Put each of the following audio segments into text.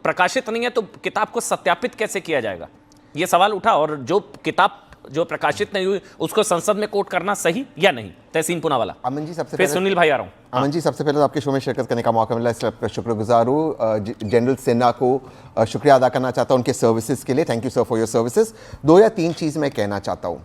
प्रकाशित नहीं है तो किताब को सत्यापित कैसे किया जाएगा, ये सवाल उठा। और जो किताब जो प्रकाशित नहीं हुई उसको संसद में कोट करना सही या नहीं? तहसीन पूनावाला। अमन जी सबसे फिर सुनील भाई आ रहा हूं। अमन जी सबसे पहले तो आपके शो में शिरकत करने का मौका मिला, इसलिए आपका शुक्रगुजार हूँ। जनरल सिन्हा को शुक्रिया अदा करना चाहता हूँ उनके सर्विसेज के लिए। Thank you sir for your services. 2 या 3 चीज़ मैं कहना चाहता हूँ।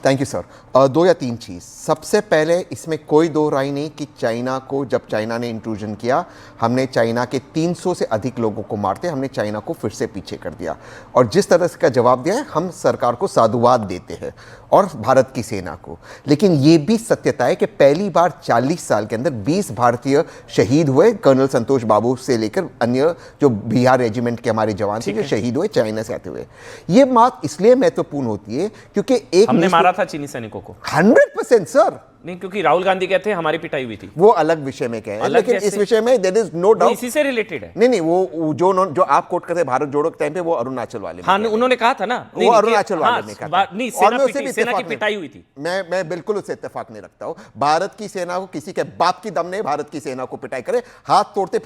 Thank you sir. 2 या 3 चीज़। सबसे पहले इसमें कोई दो राय नहीं कि चाइना को, जब चाइना ने इंट्रूजन किया, हमने चाइना के 300 से अधिक लोगों को मारते, हमने चाइना को फिर से पीछे कर दिया। और जिस तरह से का जवाब दिया है, हम सरकार को साधुवाद देते हैं और भारत की सेना को। लेकिन ये भी सत्यता है कि पहली बार 40 साल के अंदर 20 भारतीय शहीद हुए, कर्नल संतोष बाबू से लेकर अन्य जो बिहार रेजिमेंट के हमारे जवान थे जो शहीद हुए चाइना से आते हुए। ये बात इसलिए महत्वपूर्ण होती है क्योंकि हमने मारा था चीनी सैनिकों को 100% सर। नहीं, क्योंकि राहुल गांधी कहते हैं हमारी पिटाई हुई थी। वो अलग विषय में कहे, लेकिन इस विषय में देयर इज नो डाउट, इसी से रिलेटेड है। नहीं, वो जो आप कोट करते हैं भारत जोड़ो के टाइम पे, वो अरुणाचल वाले। हाँ, उन्होंने कहा था ना, वो अरुणाचल वाले ने कहा था। नहीं, सेना की पिटाई हुई थी। मैं बिल्कुल उससे इत्तेफाक नहीं रखता हूं। भारत की सेना को किसी के बाप की दम ने भारत की सेना को पिटाई करे, हाथ तोड़ते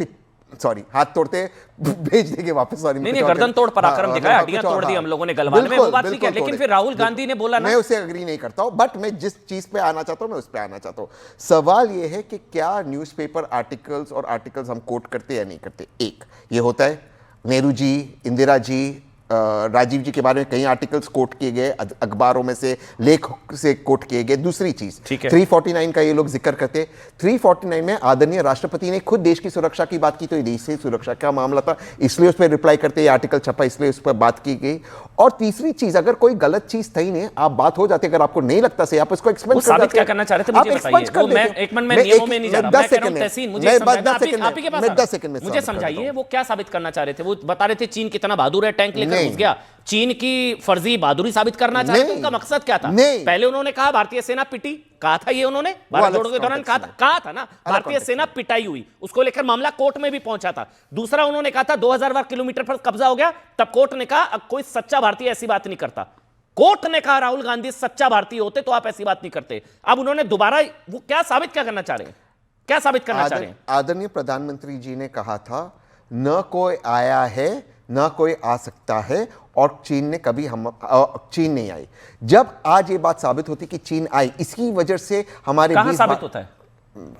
भेज देंगे वापस। सॉरी, नहीं, गर्दन तोड़ पराक्रम दिखाया, हड्डियां तोड़ दी हम लोगों ने गलवान में, वो बात ठीक है। लेकिन फिर राहुल गांधी ने बोला ना, मैं उससे एग्री नहीं करता हूं, बट मैं जिस चीज पे आना चाहता हूं मैं उस पे आना चाहता हूं। सवाल ये है कि क्या न्यूज़पेपर आर्टिकल्स हम कोट करते या नहीं करते। एक ये होता है, नेहरू जी, इंदिरा जी, राजीव जी के बारे में कई आर्टिकल्स कोट किए गए, अखबारों में से, लेख से कोट किए गए। दूसरी चीज 349 का ये लोग जिक्र करते, 349 में आदरणीय राष्ट्रपति ने खुद देश की सुरक्षा की बात की, तो ये देश की सुरक्षा का मामला था, इसलिए उस पर रिप्लाई करते, ये आर्टिकल छपा, इसलिए उस पर बात की गई। और तीसरी चीज, अगर कोई गलत चीज थी नहीं, आप बात हो जाती, अगर आपको नहीं लगता सही, आप इसको एक्सपेंड कर साबित क्या करना चाह रहे थे मुझे बताइए। मैं एक मिनट में नियमों में नहीं जा रहा, मैं कह रहा हूं तहसीन, मुझे आप ही के पास 10 सेकंड में मुझे समझाइए वो क्या साबित करना चाह रहे थे। वो बता रहे थे चीन कितना बहादुर है, टैंक लेकर घुस गया, चीन की फर्जी बहादुरी साबित करना चाह रहे थे। उनका मकसद क्या था? पहले उन्होंने कहा भारतीय सेना पिटी, कहा था ये उन्होंने भारत जोड़ो के दौरान कहा था ना, भारतीय सेना पिटाई हुई, उसको लेकर मामला कोर्ट में भी पहुंचा था। दूसरा उन्होंने कहा था 2000 किलोमीटर पर कब्जा हो गया, तब कोर्ट ने कहा अब कोई सच्चा भारतीय ऐसी बात नहीं करता। कोर्ट ने कहा राहुल गांधी सच्चा भारतीय होते तो आप ऐसी बात नहीं करते। अब उन्होंने दोबारा वो क्या साबित क्या करना चाह रहे हैं, क्या साबित करना चाह रहे हैं? आदरणीय प्रधानमंत्री जी ने कहा था न कोई आया है न कोई आ सकता है, और चीन ने कभी चीन नहीं आई। जब आज ये बात साबित होती कि चीन आई, इसकी वजह से हमारे कहां साबित होता है?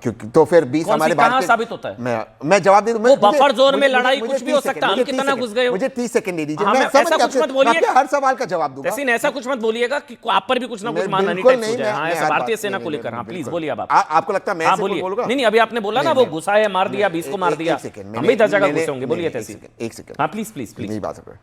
क्योंकि तो फिर 20 हमारे भारत साबित होता है। मैं जवाब दे दूं, वो बफर जोन में लड़ाई कुछ भी हो सकता है, हम कितना घुस गए हो। मुझे 30 सेकंड दे दीजिए, मैं ऐसा कुछ मत बोलिए, हर सवाल का जवाब दूंगा। ऐसे ऐसा कुछ मत बोलिएगा कि आप पर भी कुछ ना कुछ मानना नहीं टाइप हो जाए। हां, ऐसा भारतीय सेना को लेकर। हां प्लीज बोलिए। अब आपको लगता है मैं ऐसे बोलूंगा? नहीं, अभी आपने बोला ना वो घुसा है, मार दिया, 20 को मार दिया, हम भी 10 जगह घुसे होंगे। बोलिए तहसीन। एक सेकंड। हां प्लीज प्लीज प्लीज। नहीं बात कर,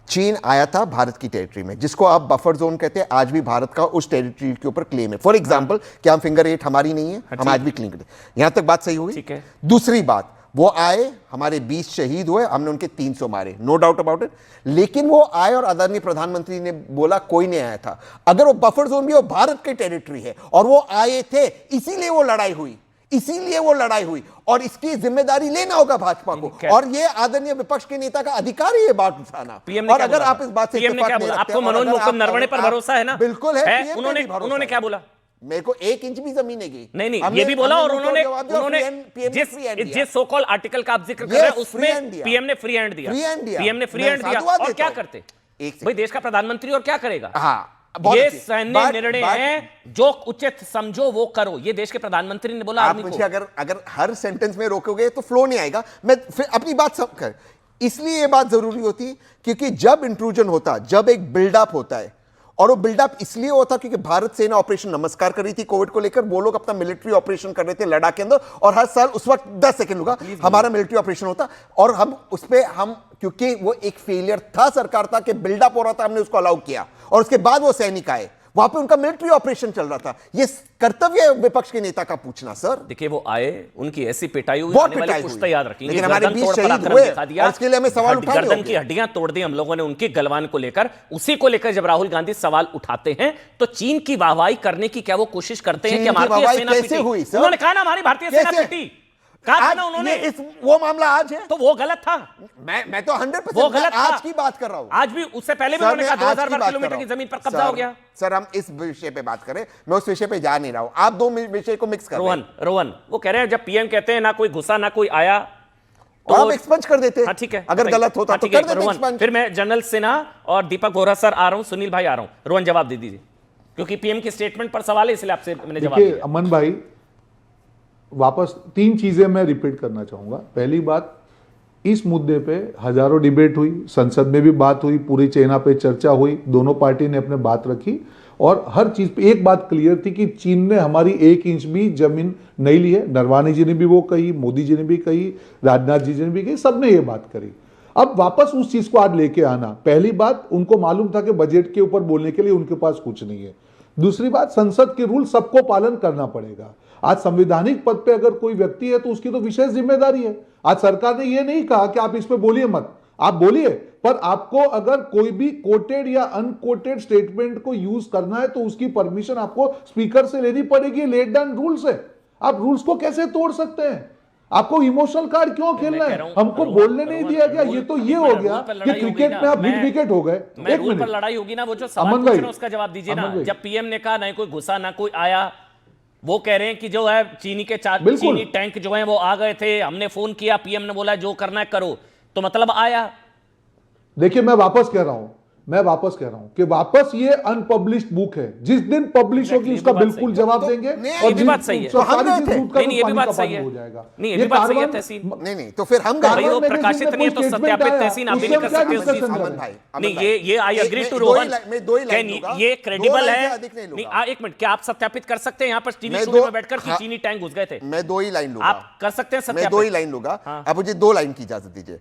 चीन आया था भारत की टेरिटरी में, जिसको आप बफर जोन कहते हैं, आज भी भारत का उस टेरिटरी के ऊपर क्लेम है। फॉर एग्जांपल, क्या हम फिंगर 8 हमारी नहीं है? हम आज भी क्लेम करते हैं। यहां तक बात सही होगी? ठीक है। दूसरी बात, वो आए, हमारे 20 शहीद हुए, हमने उनके 300 मारे, नो डाउट अबाउट इट। लेकिन वो आए और आदरणीय प्रधानमंत्री ने बोला कोई नहीं आया था। अगर वो बफर जोन भी वो भारत की टेरिटरी है और वो आए थे, इसीलिए वो लड़ाई हुई, और इसकी जिम्मेदारी लेना होगा भाजपा को, और ये आदरणीय विपक्ष के नेता का अधिकार है ये बात उठाना। और अगर आप इस बात से इत्तेफाक नहीं रखते, आपको मनोज मुकुंद नरवणे पर भरोसा है ना? बिल्कुल है। उन्होंने क्या बोला? मेरे को 1 इंच भी जमीन नहीं गई। नहीं, ये भी बोला, और उन्होंने जिस सो कॉल्ड आर्टिकल का आप जिक्र कर रहे हैं उसमें पीएम ने फ्री हैंड दिया। और क्या करते भाई, देश का प्रधानमंत्री और क्या करेगा? ये सैन्य निर्णय है, जो उचित समझो वो करो, ये देश के प्रधानमंत्री ने बोला। आप मुझे अगर हर सेंटेंस में रोकोगे तो फ्लो नहीं आएगा। मैं फिर अपनी बात सब कर, इसलिए ये बात जरूरी होती क्योंकि जब इंट्रूजन होता, जब एक बिल्डअप होता है, और वो बिल्डअप इसलिए होता क्योंकि भारत सेना ऑपरेशन नमस्कार कर रही थी कोविड को लेकर, वो लोग अपना मिलिट्री ऑपरेशन कर रहे थे लद्दाख के अंदर, और हर साल उस वक्त 10 सेकंड होगा हमारा मिलिट्री ऑपरेशन होता, और हम उस पे क्योंकि वो एक फेलियर था सरकार था कि बिल्डअप हो रहा था, हमने उसको अलाउ किया, और उसके बाद वो सैनिक आए, वहां पे उनका मिलिट्री ऑपरेशन चल रहा था। ये कर्तव्य है विपक्ष के नेता का पूछना। सर देखिए, वो आए, उनकी ऐसी पिटाई हुई, बहुत पिटाई हुई, याद रखेंगे, लेकिन हमारे 20 शहीद हुए, और इसके लिए हमें सवाल उठाने गर्दन की हड्डियां तोड़ दी हम लोगों ने उनकी गलवान को लेकर। उसी को लेकर जब राहुल गांधी सवाल उठाते हैं तो चीन की वाहवाही करने की क्या वो कोशिश करते हैं कि भारतीय सेना पिटी? उन्होंने कहा ना हमारी भारतीय सेना पिटी, कहा था ना उन्होंने। वो मामला आज है तो वो गलत था। मैं तो 100% वो गलत आज की बात कर रहा हूं। आज भी, उससे पहले भी उन्होंने कहा 2000 किलोमीटर की जमीन पर कब्जा हो गया। सर हम इस विषय पे बात करें, मैं उस विषय पे जा नहीं रहा हूं, आप दो विषय को मिक्स कर रहे हैं। रोहन वो कह रहे हैं जब पीएम कहते हैं ना कोई घुसा ना कोई आया, तो आप एक्सपंज कर देते। हाँ ठीक है, अगर गलत होता तो कर देते एक्सपंज। फिर मैं जनरल सिन्हा और दीपक बोहरा सर आ रहा हूं, सुनील भाई आ रहा हूं, रोहन जवाब दे दीजिए क्योंकि पीएम के स्टेटमेंट पर सवाल है इसलिए आपसे मैंने जवाब दिया। अमन भाई वापस 3 चीजें मैं रिपीट करना चाहूंगा। पहली बात, इस मुद्दे पे हजारों डिबेट हुई, संसद में भी बात हुई, पूरी चेना पे चर्चा हुई, दोनों पार्टी ने अपने बात रखी और हर चीज पे एक बात क्लियर थी कि चीन ने हमारी 1 इंच भी जमीन नहीं ली है। नरवानी जी ने भी वो कही, मोदी जी ने भी कही, राजनाथ जी ने भी कही, सबने ये बात करी। अब वापस उस चीज को आज लेके आना, पहली बात उनको मालूम था कि बजट के ऊपर बोलने के लिए उनके पास कुछ नहीं है। दूसरी बात, संसद के रूल सबको पालन करना पड़ेगा। आज संवैधानिक पद पे अगर कोई व्यक्ति है तो उसकी तो विशेष जिम्मेदारी है। आज सरकार ने यह नहीं कहा कि आप इस पे बोलिए मत, आप बोलिए, पर आपको अगर कोई भी कोटेड या अनकोटेड स्टेटमेंट को यूज करना है तो उसकी परमिशन आपको स्पीकर से लेनी पड़ेगी। लेट डाउन रूल्स है, आप रूल्स को कैसे तोड़ सकते हैं? आपको इमोशनल कार्ड क्यों खेलना है? हमको बोलने नहीं दिया गया, ये तो ये हो गया कि क्रिकेट में आप हिट विकेट हो गए। एक मिनट पर लड़ाई होगी ना, वो जो सवाल पूछ रहे हैं उसका जवाब दीजिए ना। जब पीएम ने कहा नहीं कोई गुस्सा ना कोई आया, वो कह रहे हैं कि जो है चीनी के चीनी टैंक जो है वो आ गए थे, हमने फोन किया, पीएम ने बोला जो करना है करो, तो मतलब आया। देखिए मैं वापस कह रहा हूं कि वापस ये अनपब्लिश्ड बुक है, जिस दिन पब्लिश होगी उसका बिल्कुल जवाब देंगे। और ये बात सही है, नहीं ये भी बात सही है, नहीं ये भी बात सही है तहसीन, नहीं तो फिर हम भाई वो प्रकाशित नहीं है तो सत्यापित तहसीन आप भी नहीं कर सकते। नहीं ये आई एग्री टू रोहन, ये क्रेडिबल है। नहीं एक मिनट, क्या आप सत्यापित कर सकते हैं यहाँ पर टीवी स्टूडियो में बैठकर कि चीनी टैंक घुस गए थे? मैं 2 ही लाइन लूंगा, आप कर सकते हैं सत्यापित? मैं 2 ही लाइन लूंगा, आप मुझे 2 लाइन की इजाजत दीजिए।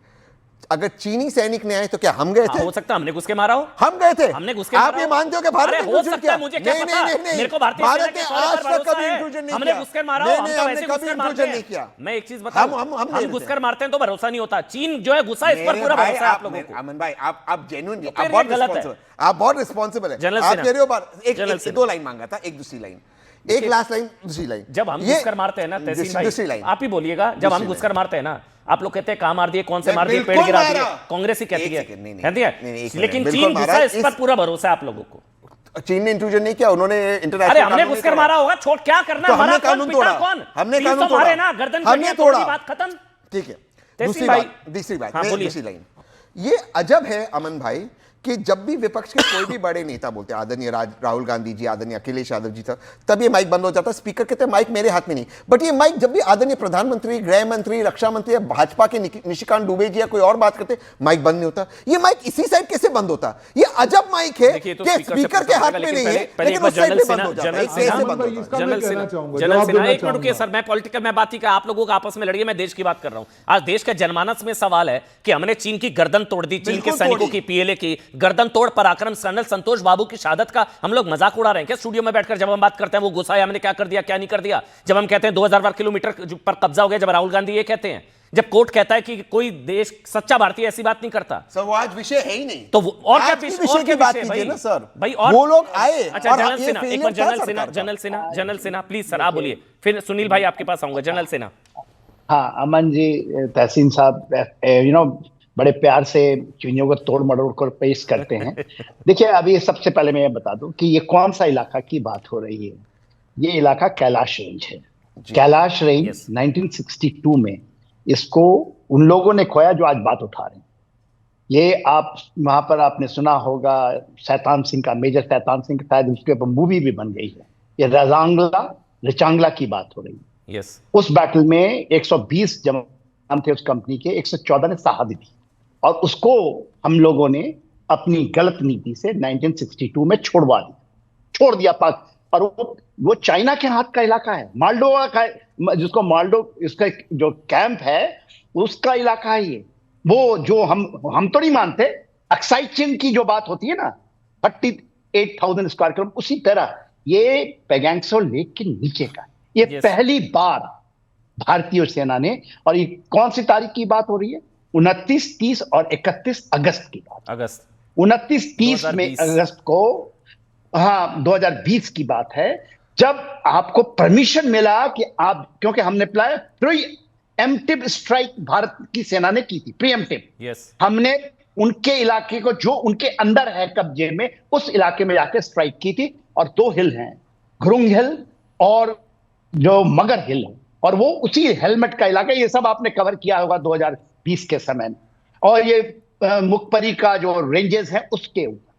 अगर चीनी सैनिक ने आए तो क्या हम गए थे? हो सकता है हमने घुस के मारा हो, हम गए थे, हमने घुस के आप ये मानते हो कि भारत ने हो सकता है? मुझे क्या पता, मेरे को भारतीय सेना के आज तक कभी इंक्लूजन नहीं, हमने घुस कर मारा हो, हम तो वैसे कभी इंक्लूजन नहीं किया। मैं एक चीज बताऊं, हम घुस कर मारते हैं तो भरोसा नहीं होता, चीन जो है घुसा इस पर पूरा भरोसा है आप लोगों को। अमन भाई आप जेन्युइनली आप बहुत रिस्पांसिबल है, आप कह रहे हो। एक 2 लाइन मांगा था, एक दूसरी लाइन, एक लास्ट लाइन, दूसरी लाइन। जब हम घुसकर मारते हैं ना तहसीन भाई, आप ही बोलिएगा, जब हम घुसकर मारते हैं ना, आप लोग कहते हैं कहां मार दिए, कौन से मार दिए, पेड़ गिरा दिए, कांग्रेस ही कहती है, लेकिन चीन घुसा इस पर पूरा भरोसा है आप लोगों को। चीन ने इंट्रूजन नहीं किया, उन्होंने इंटरनेशनल, अरे हमने घुसकर मारा होगा, छोड़ क्या करना, तो हमने कानून तोड़ा, हमने कानून तोड़ा ना, गर्दन हमने तोड़ा, बात खत्म। ठीक है, दूसरी लाइन, ये अजब है अमन भाई कि जब भी विपक्ष के कोई भी बड़े नेता बोलते हैं, आदरणीय राहुल गांधी जी, आदरणीय अखिलेश यादव जी, तब ये माइक बंद हो जाता है, स्पीकर कहते हैं माइक मेरे हाथ में नहीं। बट ये माइक जब भी आदरणीय प्रधानमंत्री, गृह मंत्री, रक्षा मंत्री या भाजपा के निशिकांत दुबे जी या कोई और बात करते, माइक बंद नहीं होता। ये माइक इसी साइड कैसे बंद होता? ये अजब माइक है कि स्पीकर के हाथ में नहीं है, लेकिन उस साइड पे बंद हो जाता है। जनरल सेना, एक मिनट रुकिए सर, मैं पॉलिटिकल में बात ही का, आप लोगों का आपस में लड़िए, मैं देश की बात कर रहा हूं। आज देश के जनमानस में सवाल है कि हमने चीन की गर्दन तोड़ दी, चीन के सैनिकों की, पीएलए की गर्दन तोड़ पर कर्नल संतोष बाबू की शहादत का हम लोग मजाक उड़ा रहे हैं क्या स्टूडियो में बैठकर? जब हम बात करते हैं वो गुस्सा है, हमने क्या कर दिया क्या नहीं कर दिया, जब हम कहते हैं 2000 किलोमीटर पर कब्जा हो गया, जब राहुल गांधी ये कहते हैं, जब कोर्ट कहता है कि कोई देश सच्चा भारतीय ऐसी बात नहीं करता, सर वो आज विषय है ही नहीं, तो और क्या विषय की बात कीजिए ना सर भाई। और वो लोग आए। अच्छा जनरल सेना प्लीज सर आप बोलिए, फिर सुनील भाई आपके पास आऊंगा। जनरल सेना। हाँ अमन जी, तहसीन साहब बड़े प्यार से चीनियों को तोड़ मरोड़ कर पेश करते हैं। देखिए अभी सबसे पहले मैं ये बता दूं कि ये कौन सा इलाका की बात हो रही है। ये इलाका कैलाश रेंज है। कैलाश रेंज 1962 में इसको उन लोगों ने खोया जो आज बात उठा रहे हैं। ये आप वहां पर आपने सुना होगा शैतान सिंह का, मेजर शैतान सिंह का, शायद उसके ऊपर मूवी भी बन गई है। ये रिचांगला की बात हो रही है। उस बैटल में 120 जवान थे उस कंपनी के, 114 ने शहादत दी और उसको हम लोगों ने अपनी गलत नीति से 1962 में छोड़ दिया पाक। और वो चाइना के हाथ का इलाका है, मालडोवा का, जिसको इसका जो कैंप है उसका इलाका है ये। वो जो हम तो नहीं मानते, अक्साई चीन की जो बात होती है ना 38,000 स्क्वायर किलोमीटर, उसी तरह ये पैगंगसो लेक के नीचे का। ये पहली बार भारतीय सेना ने, और ये कौन सी तारीख की बात हो रही है? 29, 30 और 31 अगस्त की बात। 29-30 में अगस्त को, हाँ 2020 की बात है, जब आपको परमिशन मिला कि आप, क्योंकि हमने प्रीएम्प्टिव स्ट्राइक भारत की सेना ने की थी, प्रीएम्प्टिव। हमने उनके इलाके को जो उनके अंदर है कब्जे में, उस इलाके में जाकर स्ट्राइक की थी। और 2 हिल हैं, घुरुंग हिल और जो मगर हिल है, और वो उसी हेलमेट का इलाका। ये सब आपने कवर किया होगा 20 के समय में, और ये मुखपरी का जो रेंजेस है उसके ऊपर।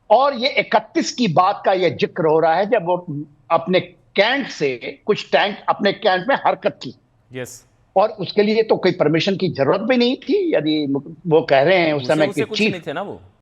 और ये 31 की बात का ये जिक्र हो रहा है जब वो अपने कैंट से कुछ टैंक अपने कैंट में हरकत की। यस, और उसके लिए तो कोई परमिशन की जरूरत भी नहीं थी। यदि वो कह रहे हैं उस समय के कुछ चीफ नहीं थे ना वो।